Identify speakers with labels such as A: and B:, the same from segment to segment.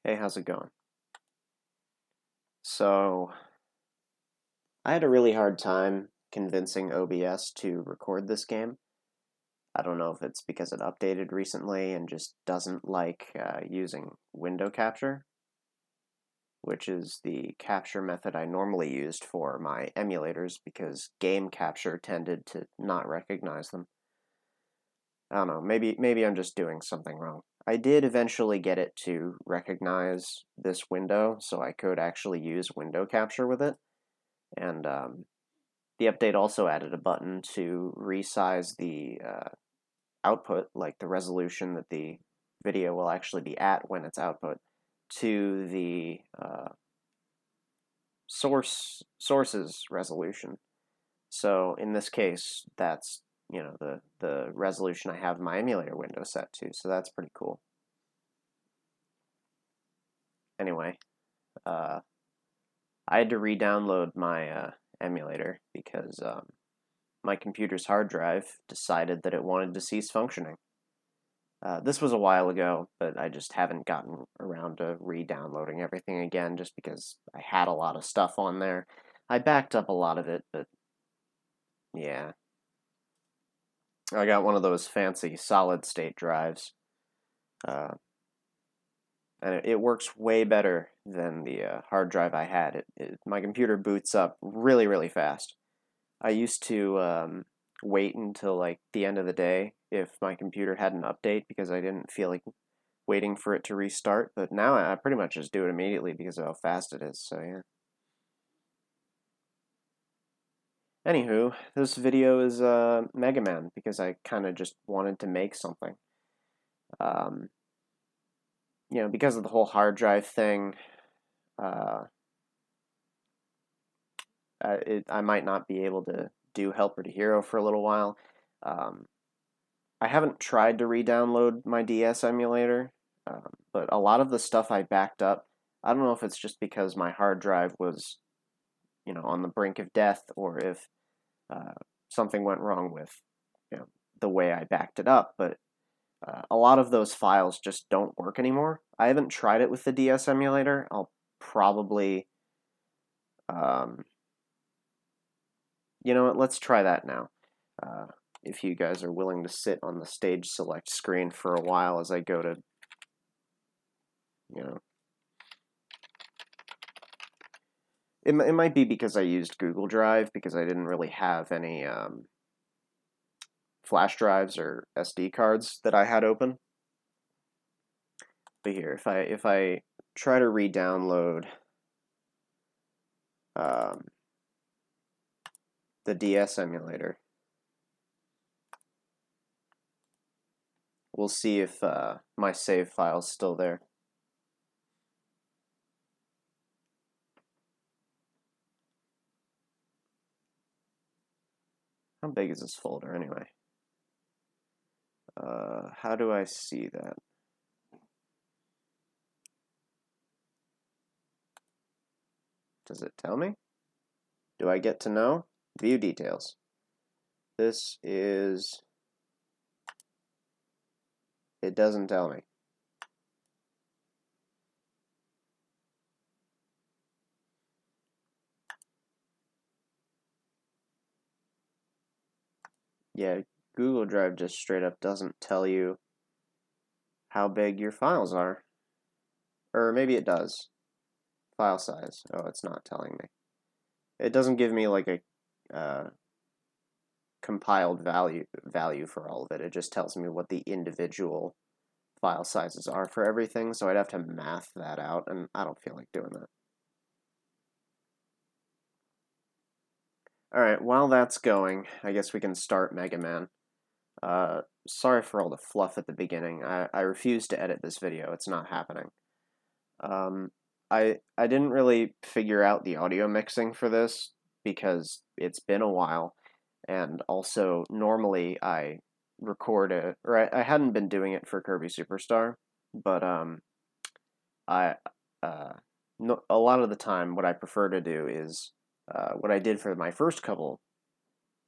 A: Hey, how's it going? So, I had a really hard time convincing OBS to record this game. I don't know if it's because it updated recently and just doesn't like using window capture, which is the capture method I normally used for my emulators because game capture tended to not recognize them. I don't know, maybe I'm just doing something wrong. I did eventually get it to recognize this window, so I could actually use window capture with it. And the update also added a button to resize the output, like the resolution that the video will actually be at when it's output, to the source's resolution. So in this case, that's the resolution I have my emulator window set to. So that's pretty cool. Anyway, uh, I had to re-download my emulator because my computer's hard drive decided that it wanted to cease functioning. This was a while ago, but I just haven't gotten around to re-downloading everything again just because I had a lot of stuff on there. I backed up a lot of it, but yeah. I got one of those fancy solid state drives, uh, and it works way better than the hard drive I had. My computer boots up really, really fast. I used to wait until like the end of the day if my computer had an update because I didn't feel like waiting for it to restart. But now I pretty much just do it immediately because of how fast it is. So yeah. Anywho, this video is Mega Man because I kind of just wanted to make something. Um, because of the whole hard drive thing, uh, I might not be able to do Helper to Hero for a little while. Um, I haven't tried to re-download my DS emulator, but a lot of the stuff I backed up, I don't know if it's just because my hard drive was, on the brink of death, or if uh, something went wrong with, the way I backed it up. But a lot of those files just don't work anymore. I haven't tried it with the DS emulator. I'll probably, um, you know what? Let's try that now. Uh, if you guys are willing to sit on the stage select screen for a while as I go to, you know, it might be because I used Google Drive because I didn't really have any flash drives or SD cards that I had open. But here, if I try to re-download um, the DS emulator, we'll see if my save file's still there. How big is this folder anyway? How do I see that? Does it tell me? Do I get to know? View details. This is... It doesn't tell me. Yeah, Google Drive just straight up doesn't tell you how big your files are. Or maybe it does. File size. Oh, it's not telling me. It doesn't give me like a compiled value for all of it. It just tells me what the individual file sizes are for everything, so I'd have to math that out, and I don't feel like doing that. Alright, while that's going, I guess we can start Mega Man. Sorry for all the fluff at the beginning. I refuse to edit this video. It's not happening. I didn't really figure out the audio mixing for this because it's been a while, and also normally I record it, or I hadn't been doing it for Kirby Superstar, but I no, a lot of the time what I prefer to do is what I did for my first couple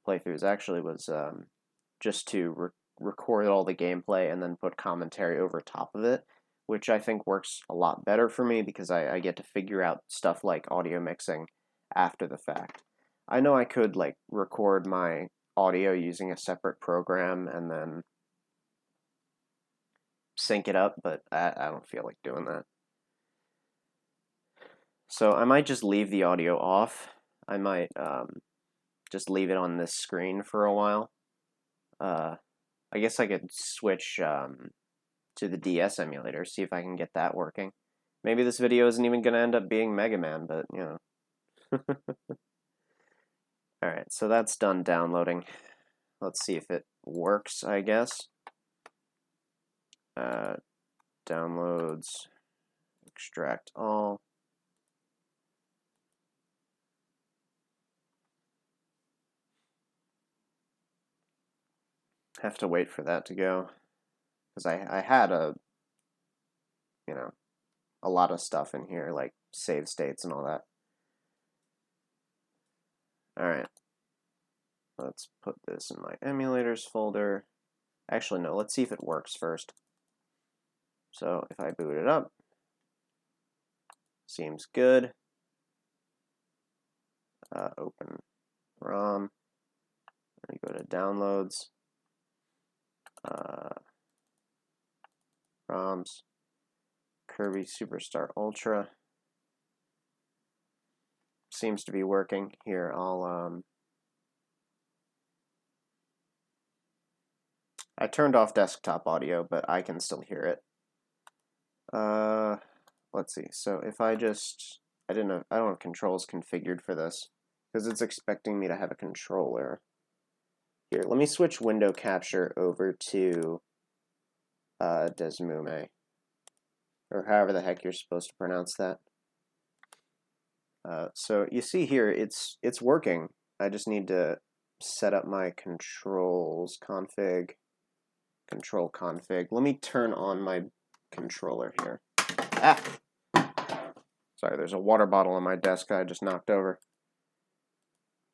A: playthroughs actually was just to record all the gameplay and then put commentary over top of it, which I think works a lot better for me because I get to figure out stuff like audio mixing after the fact. I know I could like record my audio using a separate program and then sync it up, but I don't feel like doing that. So I might just leave the audio off. I might just leave it on this screen for a while. I guess I could switch to the DS emulator, see if I can get that working. Maybe this video isn't even going to end up being Mega Man, but, you know. Alright, so that's done downloading. Let's see if it works, I guess. Downloads, extract all. Have to wait for that to go. Because I had a lot of stuff in here, like save states and all that. Alright. Let's put this in my emulators folder. Actually, no, let's see if it works first. So if I boot it up, seems good. Open ROM. Then go to downloads. ROMs. Kirby Superstar Ultra. Seems to be working. Here, I turned off desktop audio, but I can still hear it. Let's see. So if I don't have controls configured for this because it's expecting me to have a controller. Here, let me switch window capture over to Desmume, or however the heck you're supposed to pronounce that. So you see here, it's working. I just need to set up my controls config. Control config. Let me turn on my controller here. Ah! Sorry, there's a water bottle on my desk I just knocked over.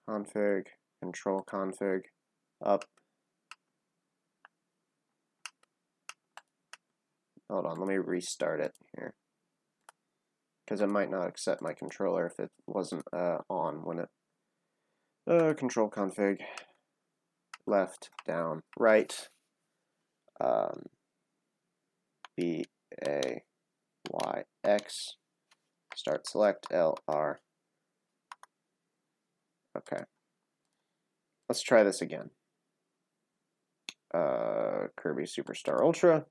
A: Config, control config, up. Hold on, let me restart it here. Because it might not accept my controller if it wasn't on when it... control config, left, down, right. B, A, Y, X, start select, L, R. Okay. Let's try this again. Kirby Superstar Ultra.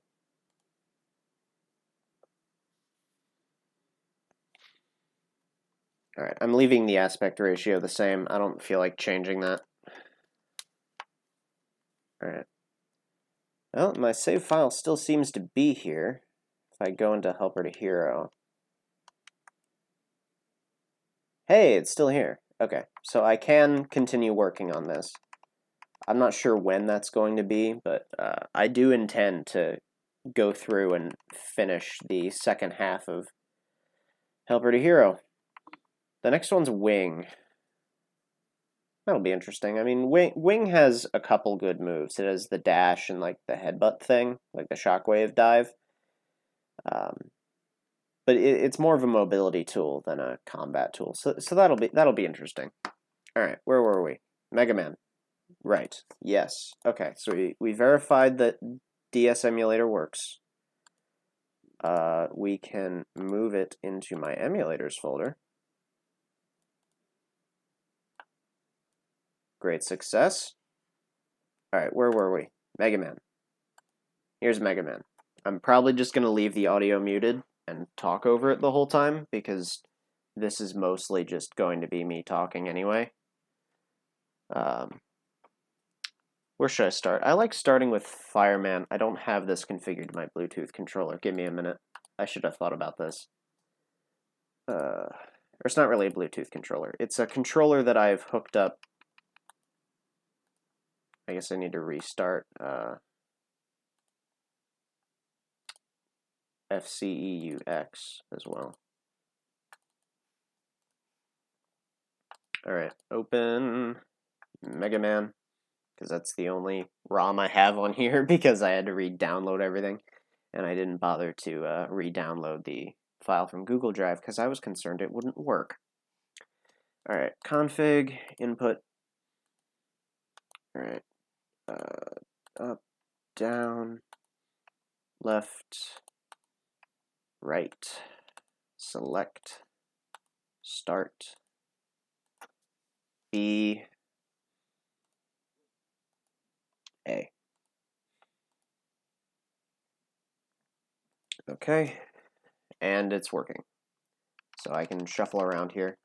A: Alright, I'm leaving the aspect ratio the same. I don't feel like changing that. Alright. Well, my save file still seems to be here. If I go into Helper to Hero. Hey, it's still here. Okay, so I can continue working on this. I'm not sure when that's going to be, but I do intend to go through and finish the second half of Helper to Hero. The next one's Wing. That'll be interesting. I mean, Wing has a couple good moves. It has the dash and like the headbutt thing, like the shockwave dive. But it's more of a mobility tool than a combat tool. So that'll be interesting. All right, where were we? Mega Man. Right. Yes. Okay. So we verified that DS emulator works. We can move it into my emulators folder. Great success. All right, where were we? Mega Man. Here's Mega Man. I'm probably just going to leave the audio muted and talk over it the whole time because this is mostly just going to be me talking anyway. Where should I start? I like starting with Fireman. I don't have this configured to my Bluetooth controller. Give me a minute. I should have thought about this. Or it's not really a Bluetooth controller. It's a controller that I've hooked up. I guess I need to restart FCEUX as well. Alright, open Mega Man, because that's the only ROM I have on here because I had to re-download everything. and I didn't bother to re-download the file from Google Drive because I was concerned it wouldn't work. Alright, config, input. Alright, up, down, left, right, select, start, B, A. Okay, and it's working. So I can shuffle around here.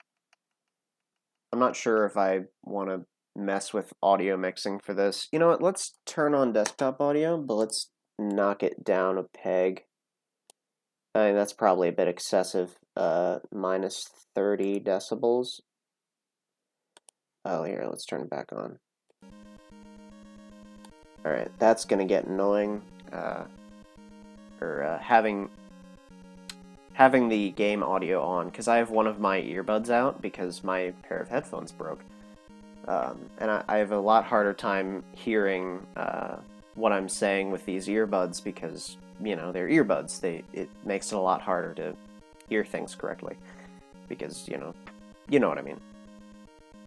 A: I'm not sure if I want to mess with audio mixing for this. You know what, let's turn on desktop audio, but let's knock it down a peg. I mean, that's probably a bit excessive. Minus 30 decibels. Oh, here, let's turn it back on. Alright, that's gonna get annoying. Having the game audio on, because I have one of my earbuds out because my pair of headphones broke. And I have a lot harder time hearing what I'm saying with these earbuds because, you know, they're earbuds. It makes it a lot harder to hear things correctly because, you know what I mean.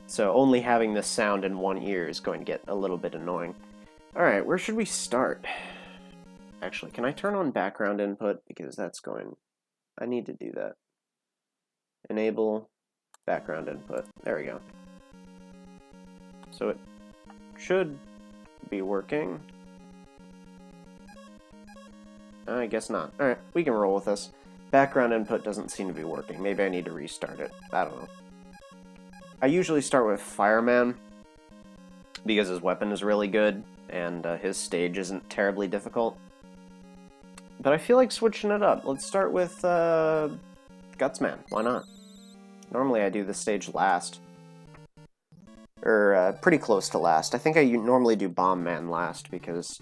A: So only having this sound in one ear is going to get a little bit annoying. Alright, where should we start? Actually, can I turn on background input? Because that's going... I need to do that. Enable background input. There we go. So it should be working. I guess not. Alright, we can roll with this. Background input doesn't seem to be working. Maybe I need to restart it. I don't know. I usually start with Fireman because his weapon is really good and his stage isn't terribly difficult. But I feel like switching it up. Let's start with Gutsman. Why not? Normally I do this stage last. Or pretty close to last. I think I normally do Bomb Man last because,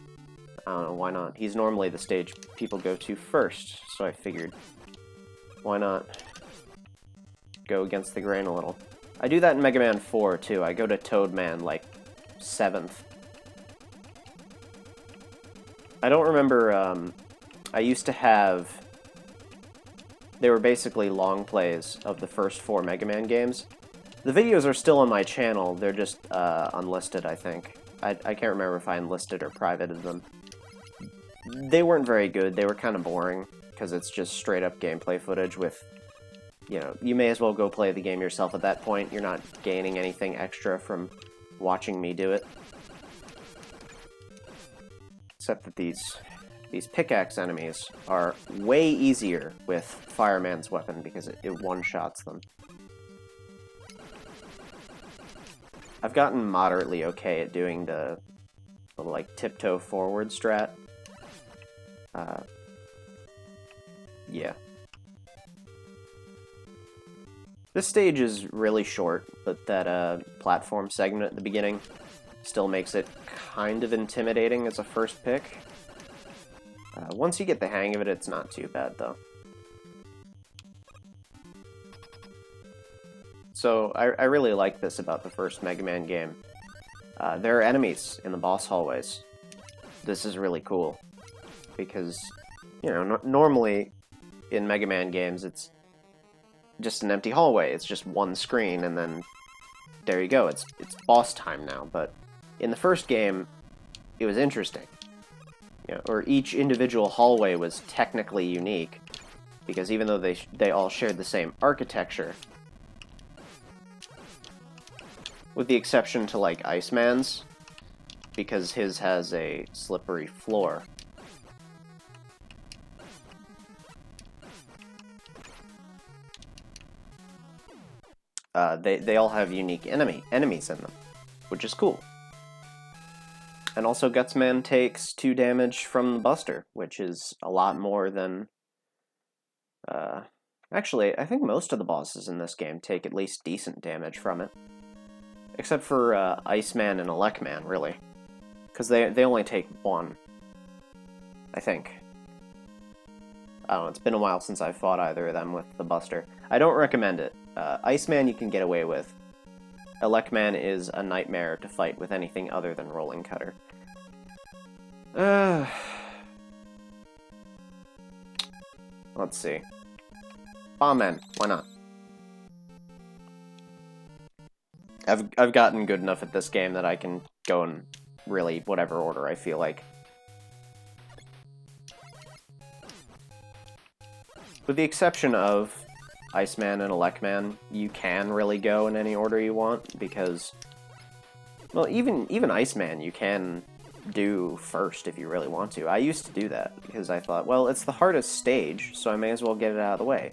A: I don't know, why not? He's normally the stage people go to first, so I figured, why not go against the grain a little. I do that in Mega Man 4 too. I go to Toadman like 7th. I don't remember, I used to have... They were basically long plays of the first 4 Mega Man games. The videos are still on my channel, they're just unlisted, I think. I can't remember if I enlisted or privated them. They weren't very good, they were kind of boring, because it's just straight up gameplay footage with, you know, you may as well go play the game yourself at that point. You're not gaining anything extra from watching me do it. Except that these pickaxe enemies are way easier with Fireman's weapon because it one-shots them. I've gotten moderately okay at doing the like tiptoe forward strat. Yeah. This stage is really short, but that platform segment at the beginning still makes it kind of intimidating as a first pick. Once you get the hang of it, it's not too bad, though. So, I really like this about the first Mega Man game. There are enemies in the boss hallways. This is really cool. Because, you know, normally in Mega Man games, it's just an empty hallway. It's just one screen, and then there you go. It's boss time now. But in the first game, it was interesting. You know, or each individual hallway was technically unique, because even though they all shared the same architecture, with the exception to, like, Iceman's, because his has a slippery floor. They all have unique enemies in them, which is cool. And also Gutsman takes 2 damage from the Buster, which is a lot more than... Actually, I think most of the bosses in this game take at least decent damage from it. Except for Iceman and Elecman, really. Because they only take 1. I think. I don't know, it's been a while since I've fought either of them with the Buster. I don't recommend it. Iceman you can get away with. Elecman is a nightmare to fight with anything other than Rolling Cutter. Let's see. Bomb men, why not? I've gotten good enough at this game that I can go in really whatever order I feel like. With the exception of Iceman and Electman, you can really go in any order you want, because, well, even Iceman you can do first if you really want to. I used to do that, because I thought, well, it's the hardest stage, so I may as well get it out of the way.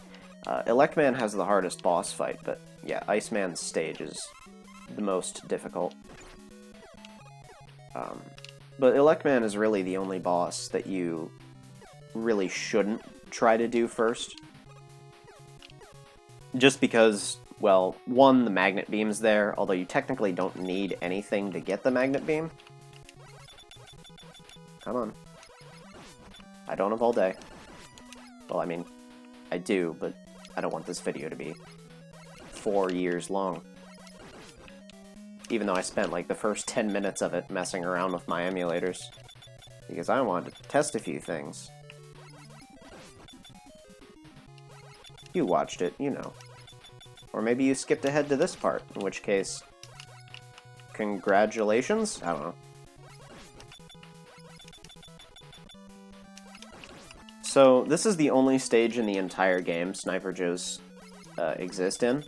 A: Electman has the hardest boss fight, but yeah, Iceman's stage is the most difficult. But Electman is really the only boss that you really shouldn't try to do first. Just because, well, one, the magnet beam's there, although you technically don't need anything to get the magnet beam. Come on. I don't have all day. Well, I mean, I do, but I don't want this video to be 4 years long. Even though I spent like the first 10 minutes of it messing around with my emulators. Because I wanted to test a few things. You watched it, you know. Or maybe you skipped ahead to this part, in which case, congratulations? I don't know. So, this is the only stage in the entire game Sniper Joes exist in.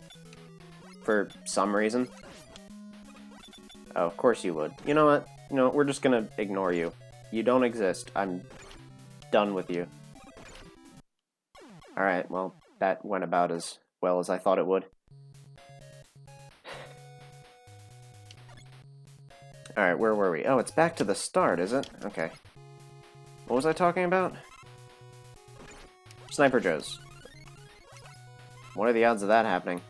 A: For some reason. Oh, of course you would. You know what? You know, we're just gonna ignore you. You don't exist. I'm done with you. Alright, well, that went about as well as I thought it would. Alright, where were we? Oh, it's back to the start, is it? Okay. What was I talking about? Sniper Joes. What are the odds of that happening?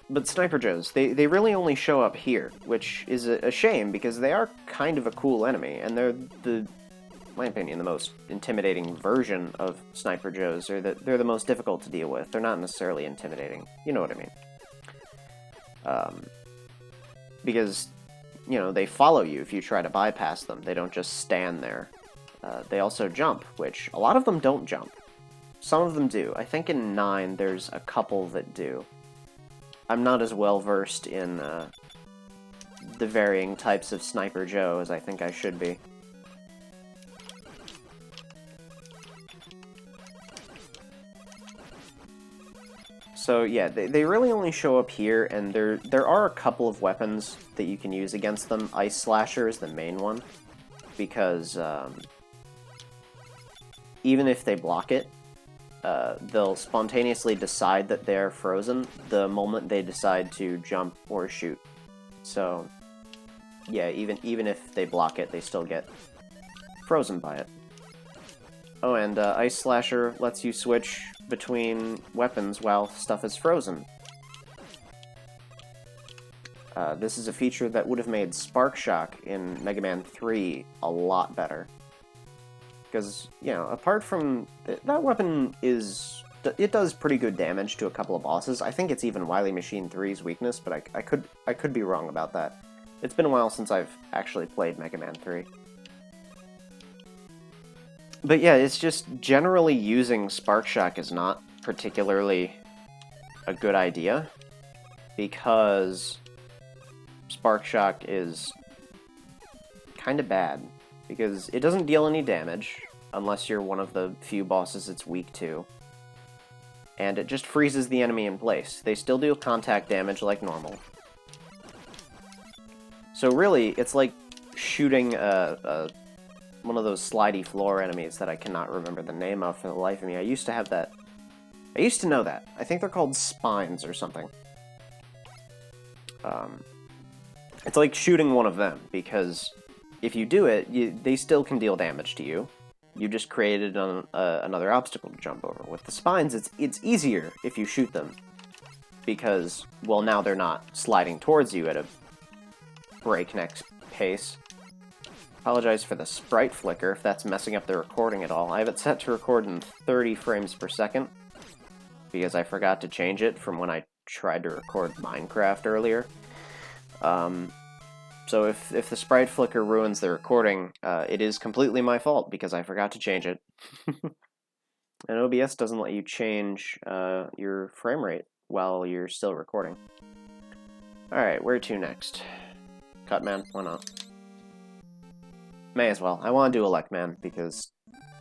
A: But Sniper Joes, they really only show up here, which is a shame, because they are kind of a cool enemy, and they're in my opinion, the most intimidating version of Sniper Joes, or that they're the most difficult to deal with. They're not necessarily intimidating. You know what I mean. Because, you know, they follow you if you try to bypass them. They don't just stand there. They also jump, which a lot of them don't jump. Some of them do. I think in 9 there's a couple that do. I'm not as well versed in the varying types of Sniper Joe as I think I should be. So yeah, they really only show up here, and there are a couple of weapons that you can use against them. Ice Slasher is the main one, because even if they block it, they'll spontaneously decide that they're frozen the moment they decide to jump or shoot. So, yeah, even if they block it, they still get frozen by it. Oh, and Ice Slasher lets you switch between weapons while stuff is frozen. This is a feature that would have made Spark Shock in Mega Man 3 a lot better. Because, you know, apart from... that weapon is... it does pretty good damage to a couple of bosses. I think it's even Wily Machine 3's weakness, but I could be wrong about that. It's been a while since I've actually played Mega Man 3. But yeah, it's just generally using Spark Shock is not particularly a good idea, because Spark Shock is kind of bad. Because it doesn't deal any damage, unless you're one of the few bosses it's weak to. And it just freezes the enemy in place. They still do contact damage like normal. So really, it's like shooting one of those slidey floor enemies that I cannot remember the name of for the life of me. I used to have that. I used to know that. I think they're called spines or something. It's like shooting one of them, because if you do it, they still can deal damage to you. You just created another obstacle to jump over. With the spines, it's easier if you shoot them, because, well, now they're not sliding towards you at a breakneck pace. Apologize for the sprite flicker if that's messing up the recording at all. I have it set to record in 30 frames per second, because I forgot to change it from when I tried to record Minecraft earlier. So if the sprite flicker ruins the recording, it is completely my fault, because I forgot to change it. And OBS doesn't let you change your frame rate while you're still recording. Alright, where to next? Cutman? Why not? May as well. I want to do Electman because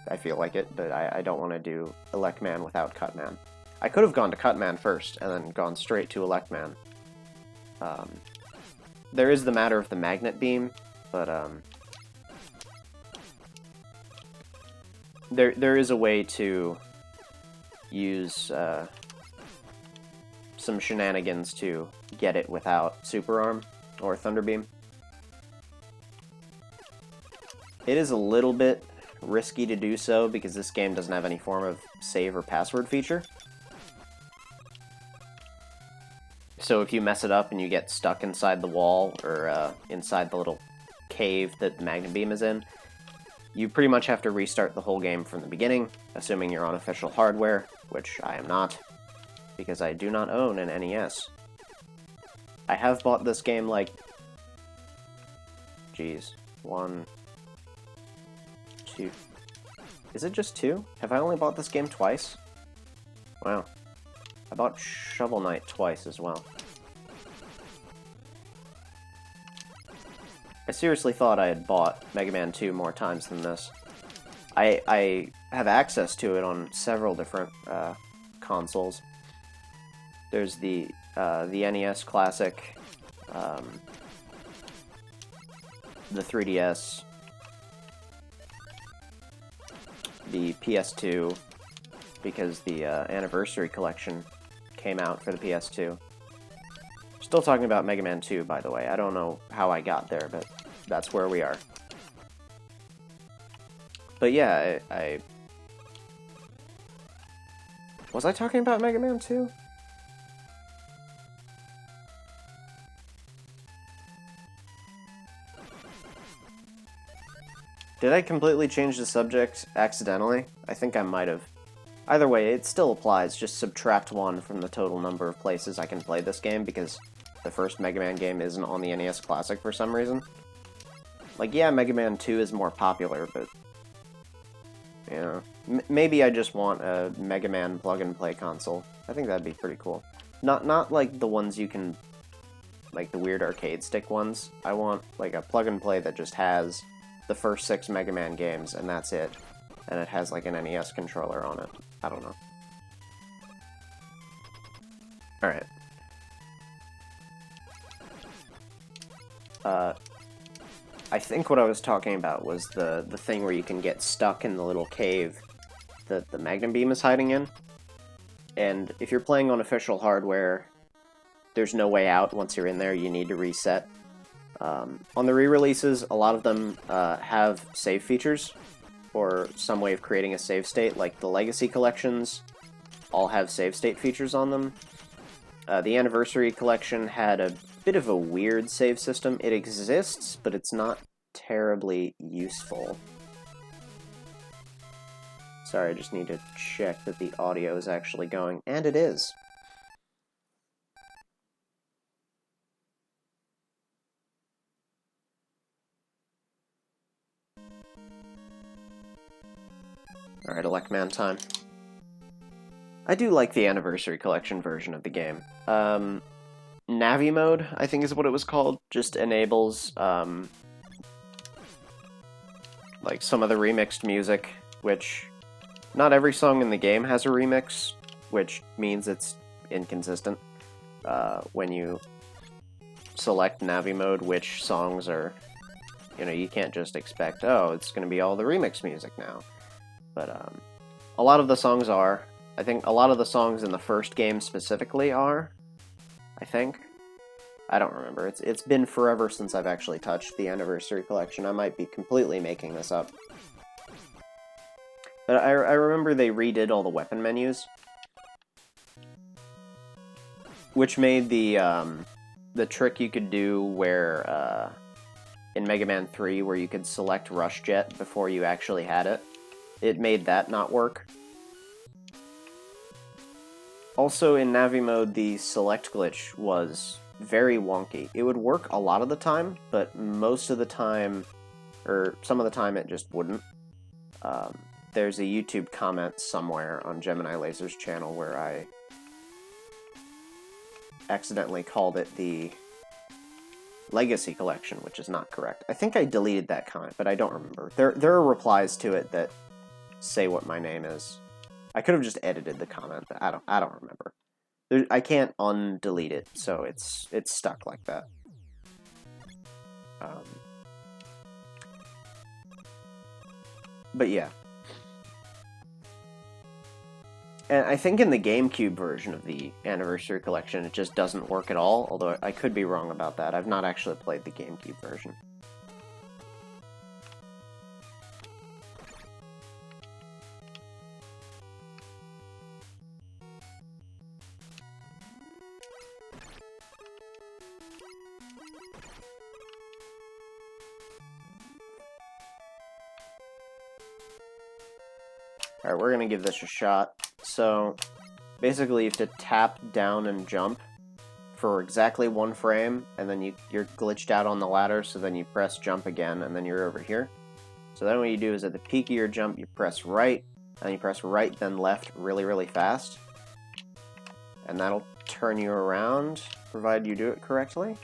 A: I feel like it, but I don't want to do Electman without Cutman. I could have gone to Cutman first and then gone straight to Electman. There is the matter of the magnet beam, but there is a way to use some shenanigans to get it without Super Arm or Thunder Beam. It is a little bit risky to do so because this game doesn't have any form of save or password feature. So if you mess it up and you get stuck inside the wall or inside the little cave that the magnet beam is in, you pretty much have to restart the whole game from the beginning, assuming you're on official hardware, which I am not, because I do not own an NES. I have bought this game like... Geez. 1... 2... Is it just 2? Have I only bought this game twice? Wow. I bought Shovel Knight twice as well. I seriously thought I had bought Mega Man 2 more times than this. I have access to it on several different consoles. There's the NES Classic, the 3DS, the PS2, because the Anniversary Collection came out for the PS2. Still talking about Mega Man 2, by the way. I don't know how I got there, but that's where we are. But yeah, I... Was I talking about Mega Man 2? Did I completely change the subject accidentally? I think I might have. Either way, it still applies, just subtract 1 from the total number of places I can play this game, because the first Mega Man game isn't on the NES Classic for some reason. Like, yeah, Mega Man 2 is more popular, but... You know, maybe I just want a Mega Man plug-and-play console. I think that'd be pretty cool. Not like the ones you can... Like, the weird arcade stick ones. I want, like, a plug-and-play that just has the first 6 Mega Man games, and that's it. And it has, like, an NES controller on it. I don't know. Alright. I think what I was talking about was the thing where you can get stuck in the little cave that the Magnum Beam is hiding in. And if you're playing on official hardware, there's no way out. Once you're in there, you need to reset. On the re-releases, a lot of them have save features, or some way of creating a save state, like the Legacy collections all have save state features on them. The Anniversary collection had a bit of a weird save system. It exists, but it's not terribly useful. Sorry, I just need to check that the audio is actually going, and it is. Alright, Electman time. I do like the Anniversary Collection version of the game. Navi Mode, I think is what it was called, just enables, like, some of the remixed music, which not every song in the game has a remix, which means it's inconsistent when you select Navi Mode, which songs are, you know, you can't just expect, oh, it's going to be all the remix music now. But a lot of the songs are. I think a lot of the songs in the first game specifically are. I think. I don't remember. It's been forever since I've actually touched the Anniversary Collection. I might be completely making this up. But I remember they redid all the weapon menus, which made the trick you could do where in Mega Man 3 where you could select Rush Jet before you actually had it. It made that not work. Also, in Navi Mode, the select glitch was very wonky. It would work a lot of the time, but most of the time, or some of the time, it just wouldn't. there's a YouTube comment somewhere on Gemini Laser's channel where I accidentally called it the Legacy Collection, which is not correct. I think I deleted that comment, but I don't remember. There are replies to it that say what my name is. I could have just edited the comment, but I don't remember. I can't undelete it, so it's stuck like that. But yeah. And I think in the GameCube version of the Anniversary Collection, it just doesn't work at all, although I could be wrong about that. I've not actually played the GameCube version. Alright, we're gonna give this a shot. So, basically you have to tap down and jump for exactly 1 frame, and then you're glitched out on the ladder, so then you press jump again, and then you're over here. So then what you do is at the peak of your jump, you press right, and you press right, then left really, really fast. And that'll turn you around, provided you do it correctly.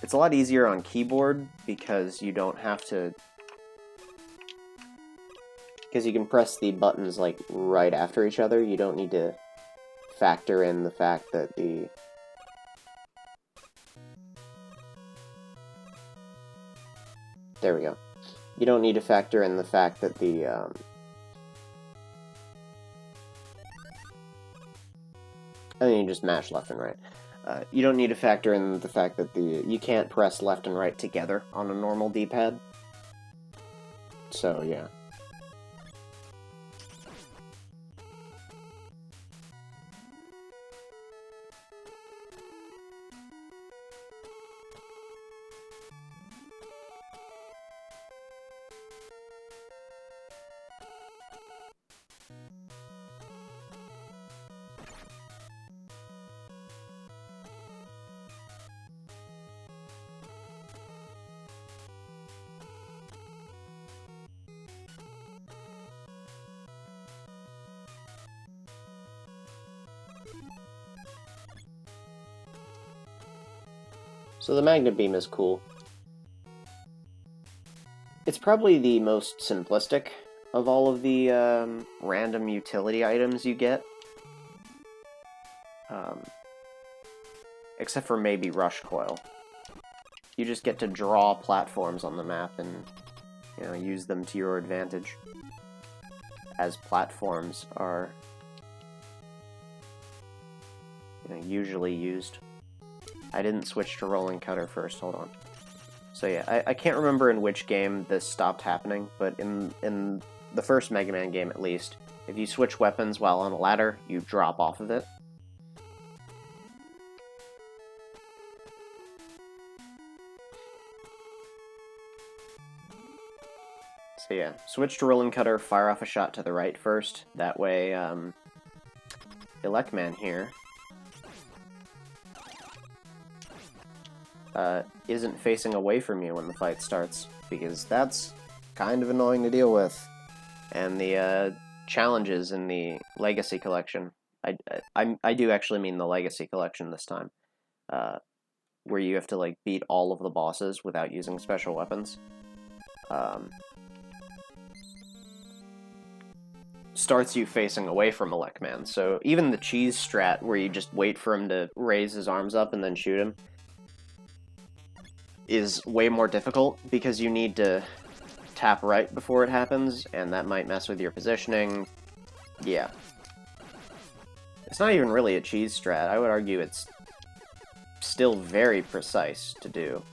A: It's a lot easier on keyboard, because you don't have to... Because you can press the buttons, like, right after each other. You don't need to factor in the fact that the... There we go. You don't need to factor in the fact that the, and then you just mash left and right. You don't need to factor in the fact that you can't press left and right together on a normal D-pad. So, yeah. So the magnet beam is cool. It's probably the most simplistic of all of the random utility items you get. Except for maybe Rush Coil. You just get to draw platforms on the map and, you know, use them to your advantage. As platforms are, you know, usually used. I didn't switch to Rolling Cutter first, hold on. So yeah, I can't remember in which game this stopped happening, but in the first Mega Man game at least, if you switch weapons while on a ladder, you drop off of it. So yeah, switch to Rolling Cutter, fire off a shot to the right first, that way Elecman here isn't facing away from you when the fight starts, because that's kind of annoying to deal with. And the challenges in the Legacy Collection, I do actually mean the Legacy Collection this time, where you have to like beat all of the bosses without using special weapons. Starts you facing away from Elecman, so even the cheese strat where you just wait for him to raise his arms up and then shoot him is way more difficult, because you need to tap right before it happens, and that might mess with your positioning. Yeah. It's not even really a cheese strat. I would argue it's still very precise to do.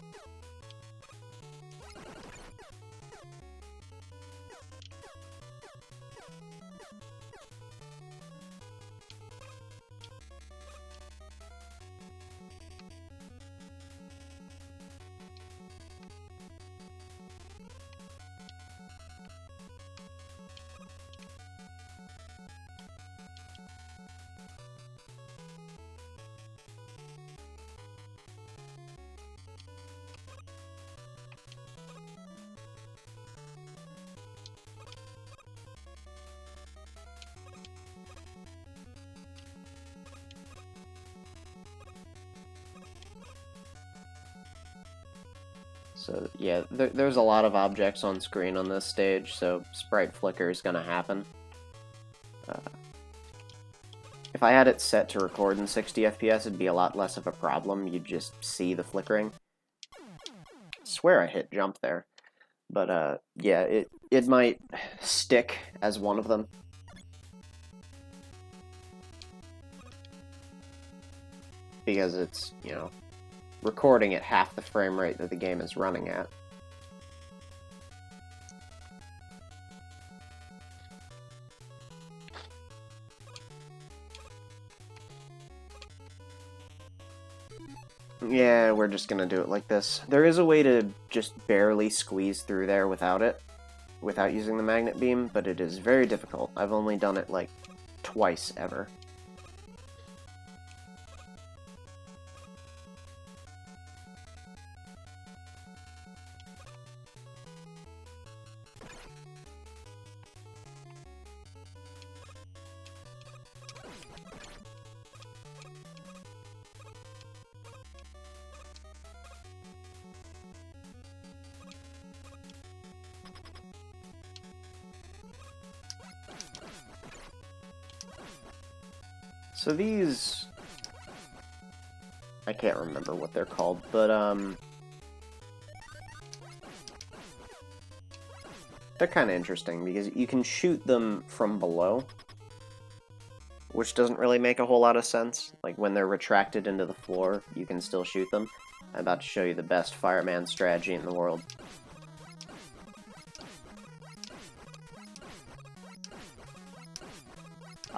A: So yeah, there's a lot of objects on screen on this stage, so sprite flicker is gonna happen. If I had it set to record in 60 FPS, it'd be a lot less of a problem. You'd just see the flickering. I swear I hit jump there. But yeah, it might stick as one of them. Because it's, you know, recording at half the frame rate that the game is running at. Yeah, we're just gonna do it like this. There is a way to just barely squeeze through there without it, without using the magnet beam, but it is very difficult. I've only done it like twice ever. So these... I can't remember what they're called, but, they're kind of interesting, because you can shoot them from below, which doesn't really make a whole lot of sense. Like, when they're retracted into the floor, you can still shoot them. I'm about to show you the best fireman strategy in the world.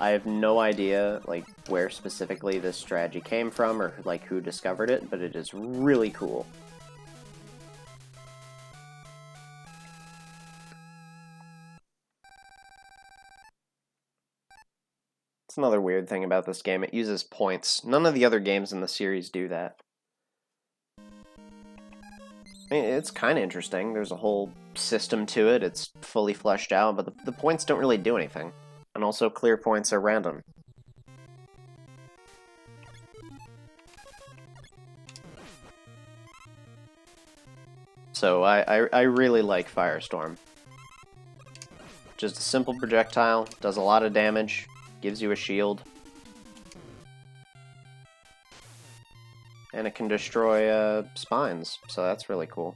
A: I have no idea, like, where specifically this strategy came from, or, like, who discovered it, but it is really cool. It's another weird thing about this game. It uses points. None of the other games in the series do that. I mean, it's kind of interesting. There's a whole system to it. It's fully fleshed out, but the points don't really do anything. And also, clear points are random. So I really like Firestorm. Just a simple projectile, does a lot of damage, gives you a shield. And it can destroy spines, so that's really cool.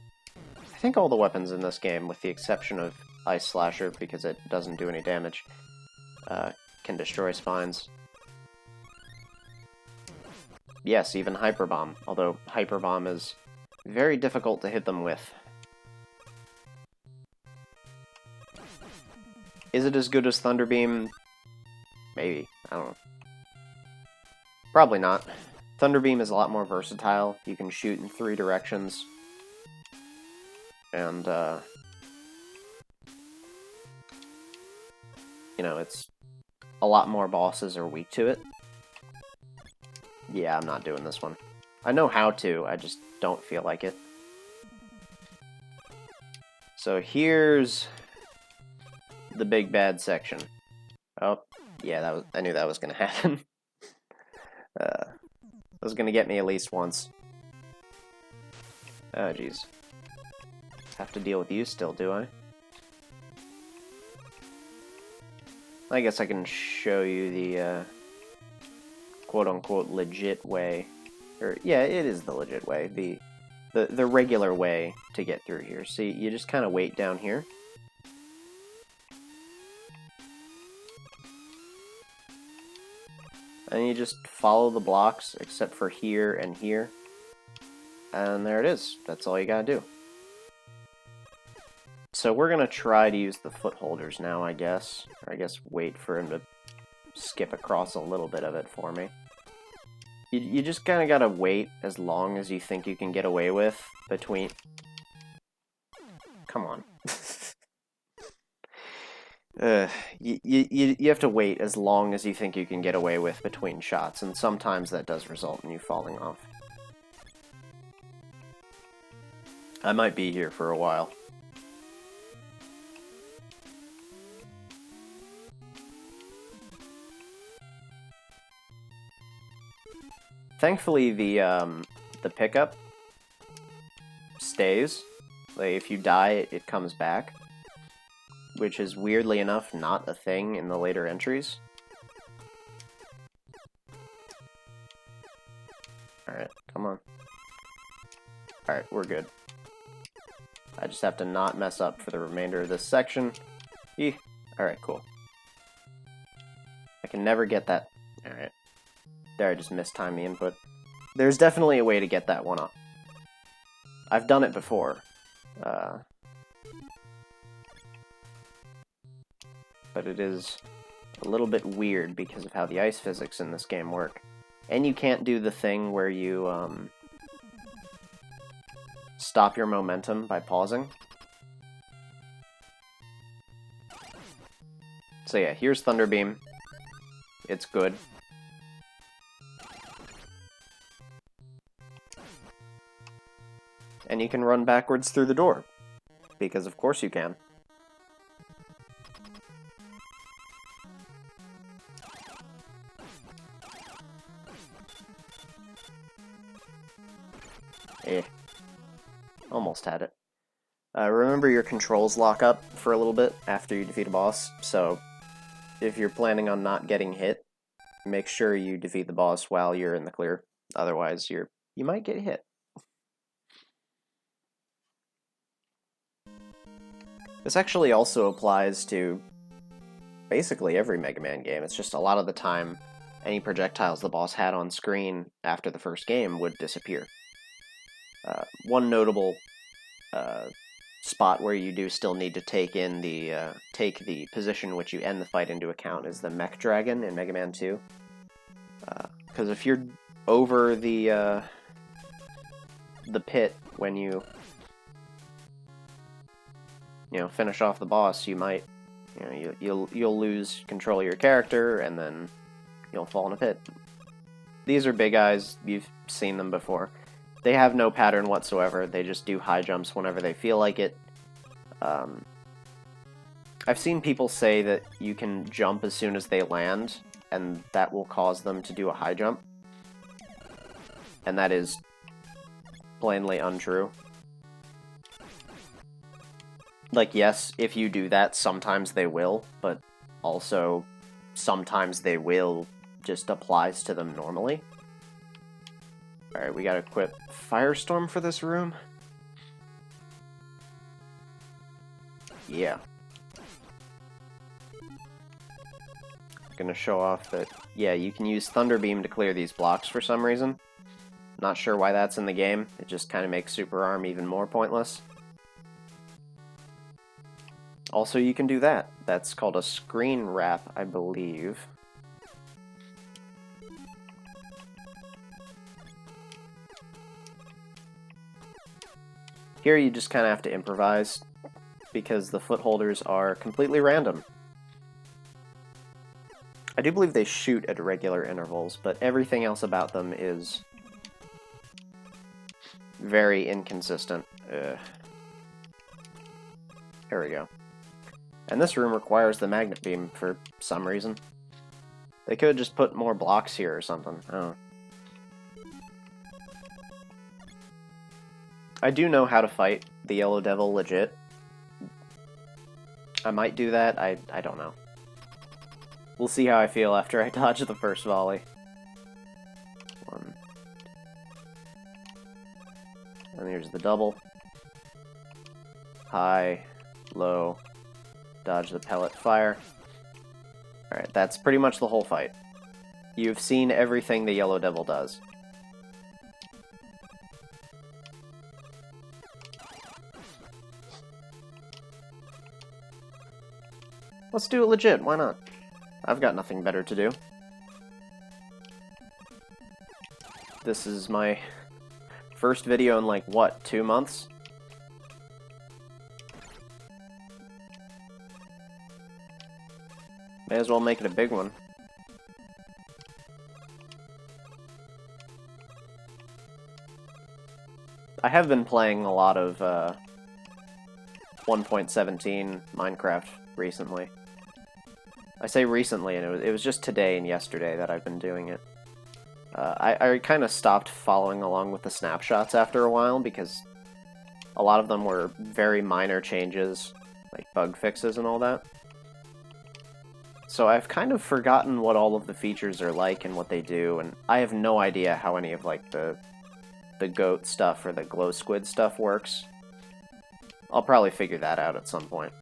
A: I think all the weapons in this game, with the exception of Ice Slasher, because it doesn't do any damage, can destroy spines. Yes, even Hyper Bomb, although Hyper Bomb is very difficult to hit them with. Is it as good as Thunder Beam? Maybe. I don't know. Probably not. Thunder Beam is a lot more versatile. You can shoot in 3 directions. And, you know, it's a lot more bosses are weak to it. Yeah, I'm not doing this one. I know how to, I just don't feel like it. So here's the big bad section. Oh, yeah, I knew that was gonna happen. That was gonna get me at least once. Oh, jeez. Have to deal with you still, do I? I guess I can show you the, quote-unquote legit way. Or, yeah, it is the legit way. The regular way to get through here. See, you just kind of wait down here. And you just follow the blocks, except for here and here. And there it is. That's all you gotta do. So we're gonna try to use the footholders now, I guess. Or I guess wait for him to skip across a little bit of it for me. You just kind of gotta wait as long as you think you can get away with between... Come on. You have to wait as long as you think you can get away with between shots, and sometimes that does result in you falling off. I might be here for a while. Thankfully, the pickup stays, Like, if you die, it comes back. Which is, weirdly enough, not a thing in the later entries. Alright, come on. Alright, we're good. I just have to not mess up for the remainder of this section. Alright, cool. I can never get that. Alright. There, I just mistimed the input. There's definitely a way to get that one up. I've done it before. But it is a little bit weird because of how the ice physics in this game work. And you can't do the thing where you, stop your momentum by pausing. So yeah, here's Thunder Beam. It's good. And you can run backwards through the door. Because of course you can. Almost had it. Remember your controls lock up for a little bit after you defeat a boss, so if you're planning on not getting hit, make sure you defeat the boss while you're in the clear. Otherwise, you might get hit. This actually also applies to basically every Mega Man game. It's just a lot of the time, any projectiles the boss had on screen after the first game would disappear. One notable spot where you do still need to take the position which you end the fight into account is the Mech Dragon in Mega Man 2. Because if you're over the pit when you finish off the boss, you might you'll lose control of your character and then you'll fall in a pit. These are big eyes. You've seen them before. They have no pattern whatsoever. They just do high jumps whenever they feel like it. I've seen people say that you can jump as soon as they land, and that will cause them to do a high jump. And that is plainly untrue. Like, yes, if you do that, sometimes they will, but also sometimes they will just applies to them normally. Alright, we gotta equip Firestorm for this room. Yeah. Gonna show off that, yeah, you can use Thunder Beam to clear these blocks for some reason. Not sure why that's in the game. It just kind of makes Super Arm even more pointless. Also, you can do that. That's called a screen wrap, I believe. Here you just kind of have to improvise, because the footholders are completely random. I do believe they shoot at regular intervals, but everything else about them is very inconsistent. There we go. And this room requires the magnet beam for some reason. They could just put more blocks here or something. Oh. I do know how to fight the Yellow Devil legit. I might do that, I don't know. We'll see how I feel after I dodge the first volley. One. And here's the double. High, low, dodge the pellet fire. Alright, that's pretty much the whole fight. You've seen everything the Yellow Devil does. Let's do it legit, why not? I've got nothing better to do. This is my first video in like, what, 2 months? May as well make it a big one. I have been playing a lot of 1.17 Minecraft recently. I say recently, and it was just today and yesterday that I've been doing it. I kind of stopped following along with the snapshots after a while, because A lot of them were very minor changes, like bug fixes and all that. So I've kind of forgotten what all of the features are like and what they do, and I have no idea how any of like the goat stuff or the glow squid stuff works. I'll probably figure that out at some point.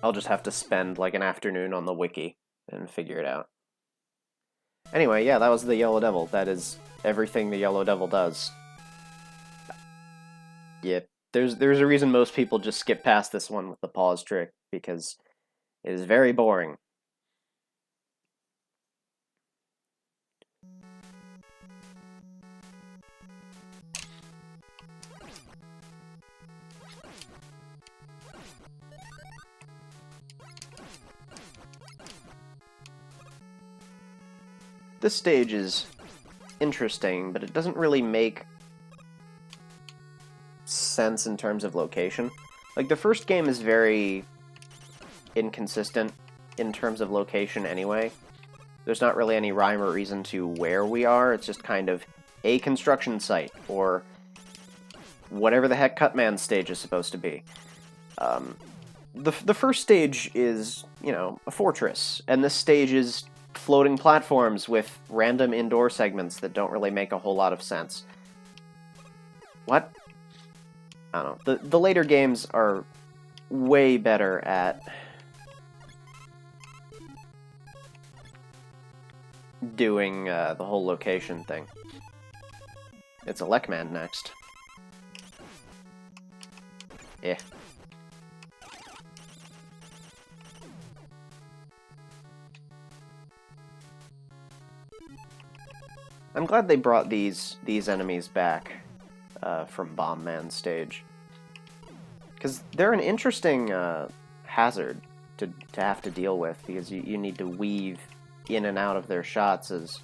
A: I'll just have to spend like an afternoon on the wiki and figure it out. Anyway, yeah, that was the Yellow Devil. That is everything the Yellow Devil does. Yeah, there's a reason most people just skip past this one with the pause trick, because it is very boring. This stage is interesting, but it doesn't really make sense in terms of location. Like, the first game is very inconsistent in terms of location anyway. There's not really any rhyme or reason to where we are. It's just kind of a construction site, or whatever the heck Cutman's stage is supposed to be. The first stage is, you know, a fortress, and this stage is floating platforms with random indoor segments that don't really make a whole lot of sense. What? I don't know. The later games are way better at doing the whole location thing. It's a Lekman next. Yeah. I'm glad they brought these enemies back from Bomb Man's stage, because they're an interesting hazard to have to deal with, because you need to weave in and out of their shots, as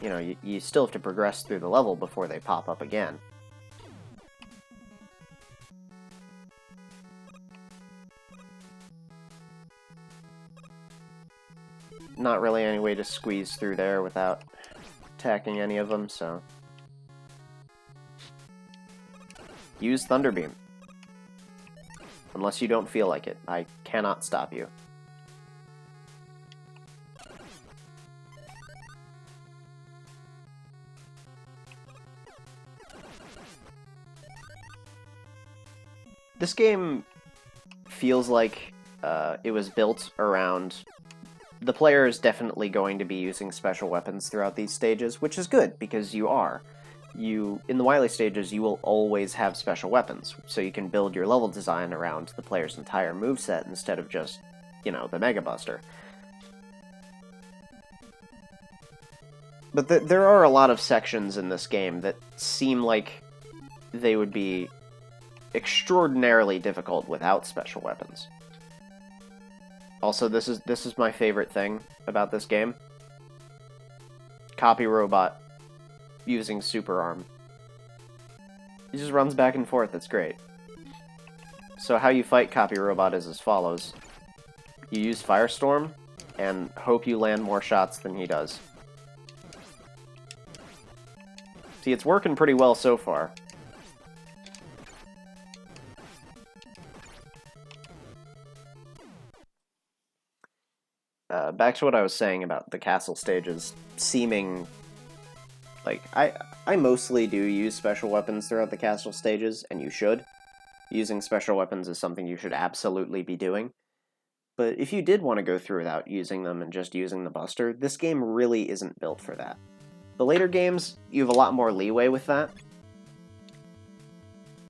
A: you know, you still have to progress through the level before they pop up again. Not really any way to squeeze through there without attacking any of them, so use Thunderbeam. Unless you don't feel like it. I cannot stop you. This game feels like it was built around... The player is definitely going to be using special weapons throughout these stages, which is good, because you are. In the Wily stages, you will always have special weapons, so you can build your level design around the player's entire moveset instead of just, you know, the Mega Buster. But there are a lot of sections in this game that seem like they would be extraordinarily difficult without special weapons. Also, this is my favorite thing about this game. Copy Robot using Super Arm. He just runs back and forth, it's great. So how you fight Copy Robot is as follows. You use Firestorm, and hope you land more shots than he does. See, it's working pretty well so far. Back to what I was saying about the castle stages seeming like I mostly do use special weapons throughout the castle stages, and you should. Using special weapons is something you should absolutely be doing. But if you did want to go through without using them and just using the Buster, this game really isn't built for that. The later games, you have a lot more leeway with that.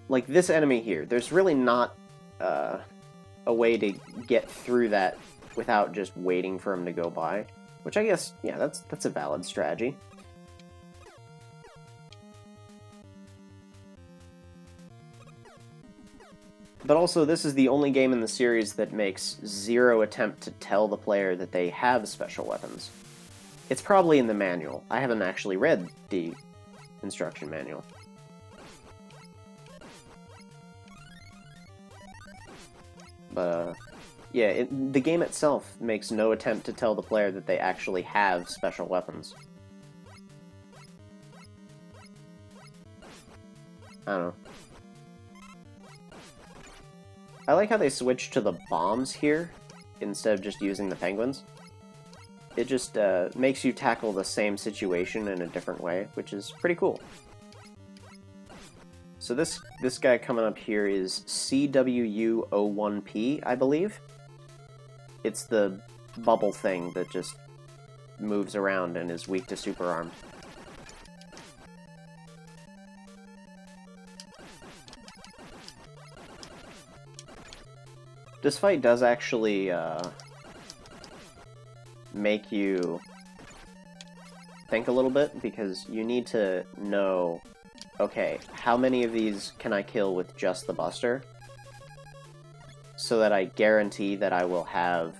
A: Like this enemy here, there's really not a way to get through that without just waiting for him to go by. Which I guess, yeah, that's a valid strategy. But also, this is the only game in the series that makes zero attempt to tell the player that they have special weapons. It's probably in the manual. I haven't actually read the instruction manual. But, yeah, the game itself makes no attempt to tell the player that they actually have special weapons. I don't know. I like how they switched to the bombs here instead of just using the penguins. It just makes you tackle the same situation in a different way, which is pretty cool. So this guy coming up here is CWU01P, I believe. It's the bubble thing that just moves around and is weak to super armed. This fight does actually make you think a little bit, because you need to know, okay, how many of these can I kill with just the Buster, so that I guarantee that I will have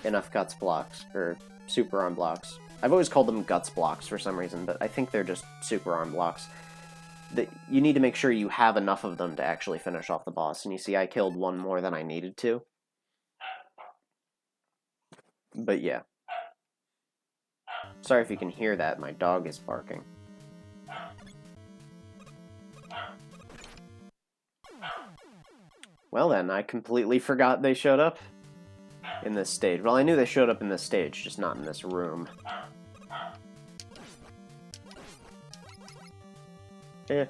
A: enough guts blocks, or super arm blocks. I've always called them guts blocks for some reason, but I think they're just super arm blocks. That you need to make sure you have enough of them to actually finish off the boss, and you see I killed one more than I needed to. But yeah. Sorry if you can hear that, my dog is barking. Well then, I completely forgot they showed up in this stage. Well, I knew they showed up in this stage, just not in this room. Eh.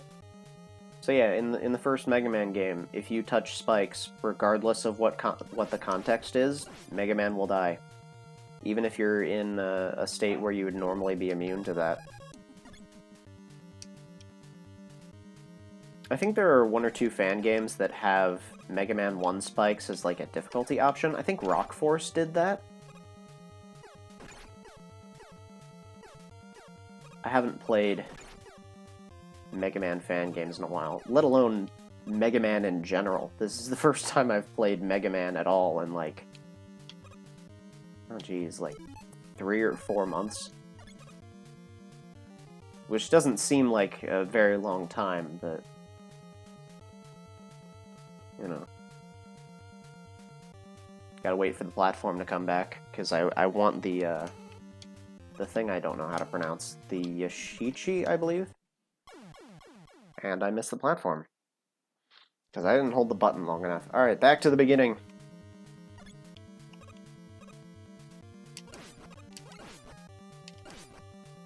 A: So yeah, in the first Mega Man game, if you touch spikes, regardless of what the context is, Mega Man will die. Even if you're in a state where you would normally be immune to that. I think there are 1 or 2 fan games that have Mega Man 1 spikes as like a difficulty option. I think Rock Force did that. I haven't played Mega Man fan games in a while, let alone Mega Man in general. This is the first time I've played Mega Man at all in like, oh geez, like 3 or 4 months. Which doesn't seem like a very long time, but you know. Gotta wait for the platform to come back, because I want the thing I don't know how to pronounce. The Yashichi, I believe? And I missed the platform. Because I didn't hold the button long enough. Alright, back to the beginning.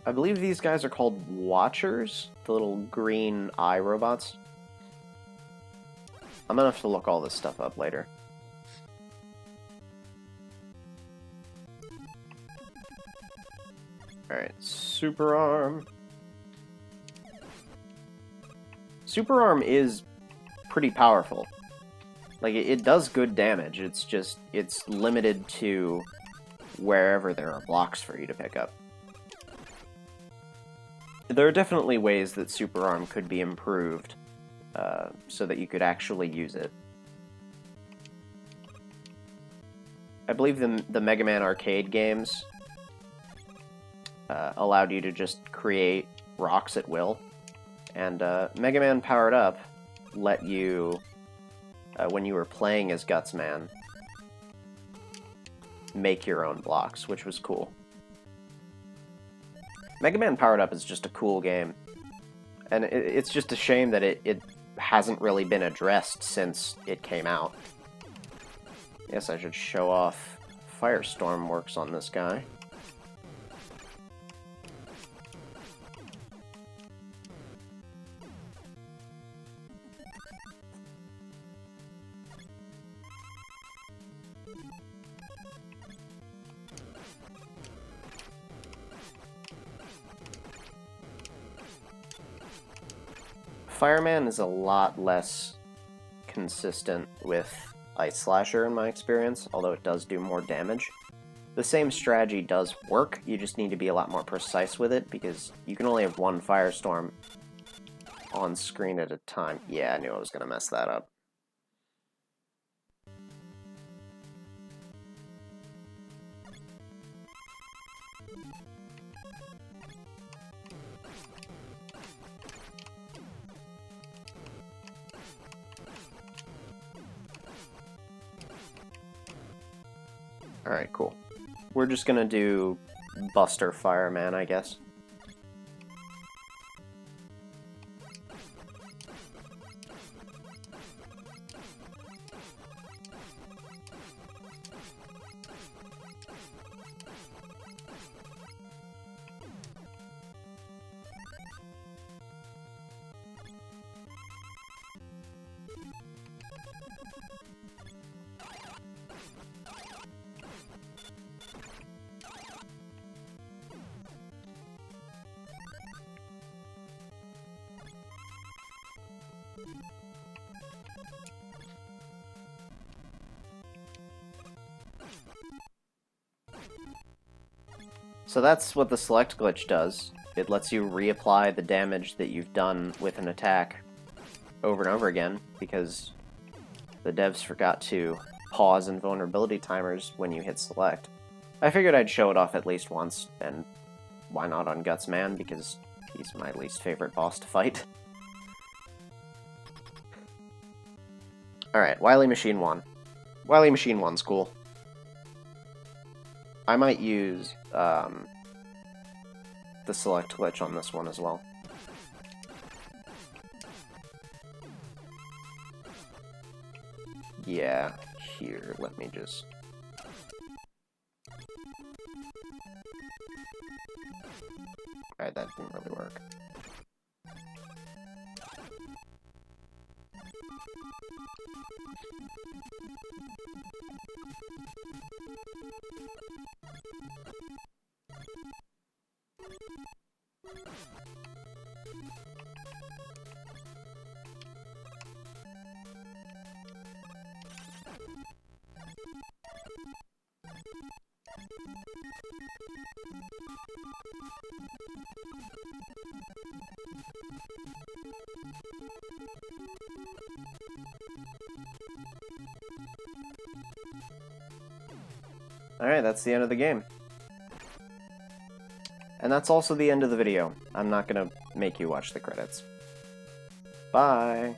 A: I believe these guys are called Watchers, the little green eye robots. I'm gonna have to look all this stuff up later. Alright, Super Arm. Super Arm is pretty powerful. Like, it does good damage, it's just, it's limited to wherever there are blocks for you to pick up. There are definitely ways that Super Arm could be improved, so that you could actually use it. I believe the Mega Man arcade games allowed you to just create rocks at will, and Mega Man Powered Up let you, when you were playing as Gutsman, make your own blocks, which was cool. Mega Man Powered Up is just a cool game, and it's just a shame that it hasn't really been addressed since it came out. Yes, I should show off Firestorm works on this guy. Fireman is a lot less consistent with Ice Slasher in my experience, although it does do more damage. The same strategy does work, you just need to be a lot more precise with it, because you can only have one Firestorm on screen at a time. Yeah, I knew I was going to mess that up. Alright, cool. We're just gonna do Buster Fireman, I guess. So that's what the select glitch does. It lets you reapply the damage that you've done with an attack over and over again, because the devs forgot to pause invulnerability timers when you hit select. I figured I'd show it off at least once, and why not on Guts Man, because he's my least favorite boss to fight. Alright, Wily Machine 1. Wily Machine 1's cool. I might use the select glitch on this one as well. Yeah, here, let me just... Alright, that didn't really work. Alright, that's the end of the game. And that's also the end of the video. I'm not gonna make you watch the credits. Bye!